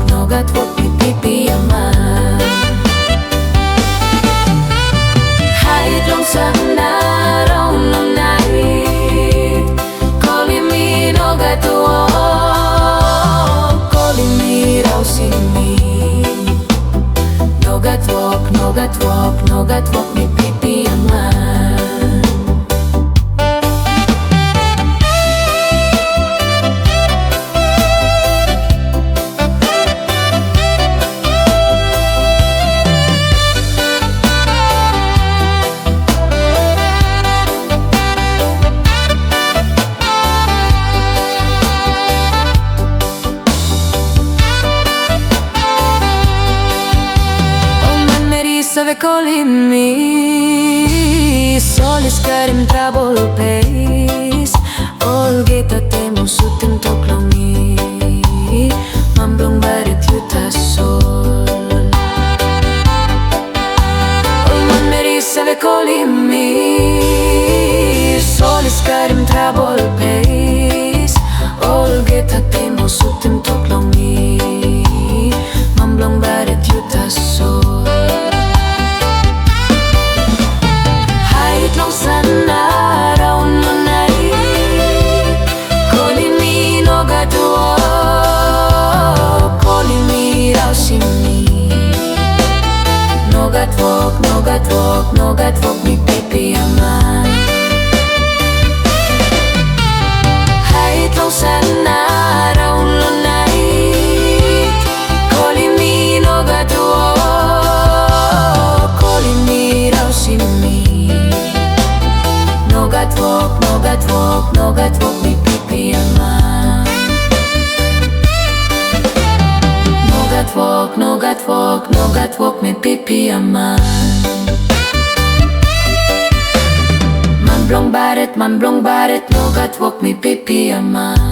nogatwok mi Pipia man. Hait long sana raw nung nai Calling me nogatwok, calling me raw simi. Nogatwok mi Pipia man. Stave calling me, solis karim trouble pace. All geta temo sutim toklongi, mamblong barit yuta sol. All man meri stave calling me, solis karim trouble pace. All geta temo sutim toklongi, mamblong barit yuta sol. Long sana raw nung nai Calling me nogatwok, calling me raw simi. Nogatwok mi Pipia man. Hait long sana raw nung nai Calling me nogatwok, calling me raw simi. Nogatwok mi Pipia man. Nogatwok mi Pipia man. Man blong baret, nogatwok mi Pipia man.